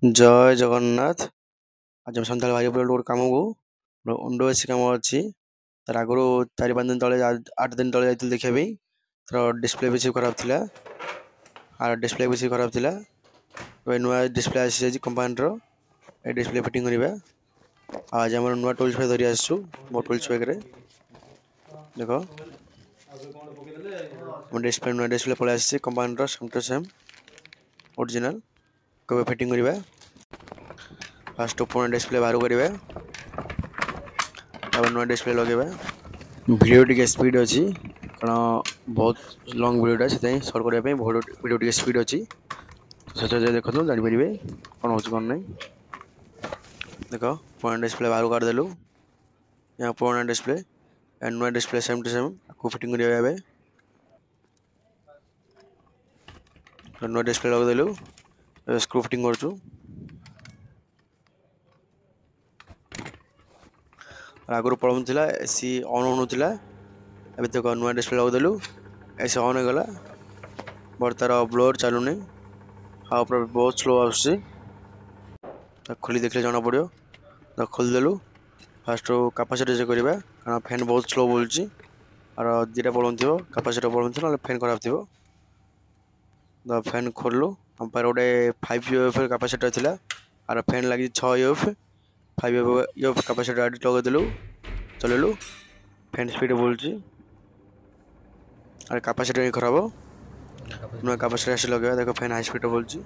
ଜୟ ଜଗନ୍ନାଥ। ଆଜି ଆମେ ସନ୍ଧ୍ୟାବେଳେ ବାହାରି ପଡ଼ିଲୁ ଗୋଟେ କାମକୁ, ଓଣ୍ଡୋଏସି କାମ ଅଛି। ତାର ଆଗରୁ 4-5 ଦିନ ତଳେ 8 ଦିନ ତଳେ ଯାଇଥିଲି ଦେଖିବା ପାଇଁ। ତାର ଡିସପ୍ଲେ ବେଶୀ ଖରାପ ଥିଲା। ଏବେ ନୂଆ ଡିସପ୍ଲେ ଆସିଯାଇଛି କମ୍ପାନୀର। ଏ ଡିସପ୍ଲେ ଫିଟିଂ କରିବା। ଆଉ ଆଜି ଆମର ନୂଆ ଟୁଲ୍ସ ବ୍ୟାଗ୍ ଧରି ଆସିଛୁ। ମୋ ଟୁଲ୍ସ ବ୍ୟାଗ୍ରେ ଦେଖ ନୂଆ ଡିସପ୍ଲେ ପଳେଇ ଆସିଛି କମ୍ପାନୀର, ସେମ୍ ଓରିଜିନାଲ। କେବେ ଫିଟିଂ କରିବା। ଫାଷ୍ଟ ପୁରୁଣା ଡିସପ୍ଲେ ବାହାର କରିବା, ତାପରେ ନୂଆ ଡିସପ୍ଲେ ଲଗାଇବା। ଭିଡ଼ିଓ ଟିକେ ସ୍ପିଡ଼ ଅଛି, କାରଣ ବହୁତ ଲଙ୍ଗ ଭିଡ଼ିଓଟା, ସେଥିପାଇଁ ସର୍ଟ କରିବା ପାଇଁ ଭିଡ଼ିଓ ଟିକେ ସ୍ପିଡ଼ ଅଛି। ସେଥିରେ ଦେଖନ୍ତୁ ଜାଣିପାରିବେ କ'ଣ ହେଉଛି କ'ଣ ନାହିଁ। ଦେଖ ପୁରୁଣା ଡିସପ୍ଲେ ବାହାରକୁ କାଢ଼ିଦେଲୁ। ଏହା ପୁରୁଣା ଡିସପ୍ଲେ, ନୂଆ ଡିସପ୍ଲେ ସେମ୍ ଟୁ ସେମ୍। ଆକୁ ଫିଟିଂ କରିବା ଏବେ। ନୂଆ ଡିସପ୍ଲେ ଲଗାଇଦେଲୁ, ଏବେ ସ୍କ୍ରୁ ଫିଟିଂ କରୁଛୁ। ଆଗରୁ ପ୍ରୋବ୍ଲେମ୍ ଥିଲା, ଏସି ଅନ୍ ହେଉନଥିଲା। ଏବେ ଦେଖ ନୂଆ ଡିସପ୍ଲେ ଲଗାଇଦେଲୁ, ଏସି ଅନ୍ ହେଇଗଲା। ବଟ୍ ତାର ବ୍ଲୋର୍ ଚାଲୁନି, ଆଉ ବହୁତ ସ୍ଲୋ ଆସୁଛି। ତାକୁ ଖୋଲି ଦେଖିଲେ ଜଣାପଡ଼ିବ। ତାକୁ ଖୋଲିଦେଲୁ। ଫାଷ୍ଟ କାପାସିଟି ଚେକ୍ କରିବା, କାରଣ ଫ୍ୟାନ୍ ବହୁତ ସ୍ଲୋ ବୁଲୁଛି। ଆଉ ଦୁଇଟା ପ୍ରୋବ୍ଲେମ୍ ଥିବ, କାପାସିଟି ପ୍ରୋବ୍ଲେମ୍ ଥିବ, ନହେଲେ ଫ୍ୟାନ୍ ଖରାପ ଥିବ। ତ ଫ୍ୟାନ୍ ଖୋଲିଲୁ। ଆମ ପାଖରେ ଗୋଟେ 5 UF କାପାସିଟର ଥିଲା, ଆଉ ଫ୍ୟାନ୍ ଲାଗିଛି 6 UF। 5 UF କାପାସିଟର ଲଗାଇଦେଲୁ, ଚଲେଇଲୁ। ଫ୍ୟାନ୍ ସ୍ପିଡ଼ ବୁଲୁଛି, ଆଉ କାପାସିଟର ହିଁ ଖରାପ। ନୂଆ କାପାସିଟର ଆସି ଲଗାଇବା। ଦେଖ ଫ୍ୟାନ୍ ହାଇ ସ୍ପିଡ଼ରେ ବୁଲୁଛି,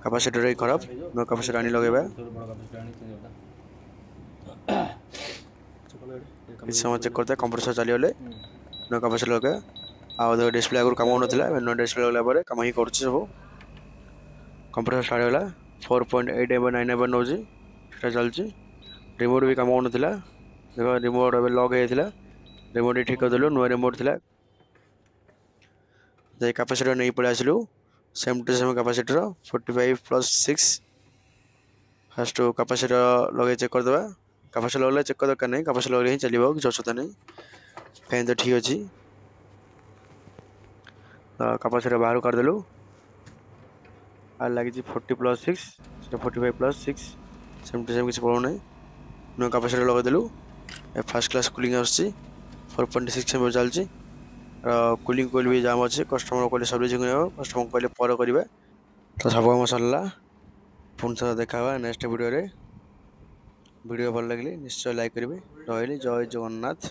କାପାସିଟର ହିଁ ଖରାପ। ନୂଆ କାପାସିଟର ଆଣି ଲଗାଇବା। କିଛି ସମୟ ଚେକ୍ କରିଥାଏ, କମ୍ପ୍ରେସର ଚାଲିଗଲେ ନୂଆ କାପାସିଟର ଲଗାଇବା। ଆଉ ଦେଖ ଡିସପ୍ଲେ ଆଗରୁ କାମ ହେଉନଥିଲା, ନୂଆ ଡିସପ୍ଲେ ଲଗାଇଲା ପରେ କାମ ହିଁ କରୁଛି ସବୁ। କମ୍ପ୍ରେସର ଷ୍ଟାର୍ଟ ହେଲା, 4.8 MB 9 MB ନେଉଛି, ସେଟା ଚାଲିଛି। ରିମୋଟ୍ ବି କାମ ହେଉନଥିଲା। ଦେଖ ରିମୋଟ୍ ଏବେ ଲକ୍ ହେଇଯାଇଥିଲା, ରିମୋଟ୍ ଠିକ୍ କରିଦେଲୁ। ନୂଆ ରିମୋଟ୍ ଥିଲା। କାପାସିଟର ନେଇ ପଳେଇ ଆସିଲୁ, same to same capacitor 45+6। First capacitor ଲଗାଇ ଚେକ୍ କରିଦେବା। କାପାସିଟର ଲଗାଇଲେ ଚେକ୍ କରିବା ଦରକାର ନାହିଁ, କାପାସିଟର ଲଗାଇଲେ ହିଁ ଚାଲିବ, କିଛି ଅସୁବିଧା ନାହିଁ। ଫ୍ୟାନ୍ ତ ଠିକ୍ ଅଛି। ତ କାପାସିଟର ବାହାରୁ କାଢ଼ିଦେଲୁ, ଆଉ ଲାଗିଛି 40+6, ସେଟା 45+6, ସେମ୍ ଟୁ ସେମ୍, କିଛି ପ୍ରୋବ୍ଲେମ୍ ନାହିଁ। ନୂଆ କାପାସିଟର ଲଗାଇଦେଲୁ। ଫାର୍ଷ୍ଟ କ୍ଲାସ୍ କୁଲିଂ ଆସୁଛି, 4.6 MB ଚାଲିଛି। କୁଲିଂ କୋଏଲ୍ ବି ଜାମ୍ ଅଛି। କଷ୍ଟମର କହିଲେ ସର୍ଭିସିଂ ହେବ, କଷ୍ଟମର କହିଲେ ପରେ କରିବା। ତ ସବୁ କାମ ସରିଲା। ପୁଣି ଥରେ ଦେଖା ହେବା ନେକ୍ସଟ ଭିଡ଼ିଓରେ। ଭିଡ଼ିଓ ଭଲ ଲାଗିଲେ ନିଶ୍ଚୟ ଲାଇକ୍ କରିବେ। ରହିଲି, ଜୟ ଜଗନ୍ନାଥ।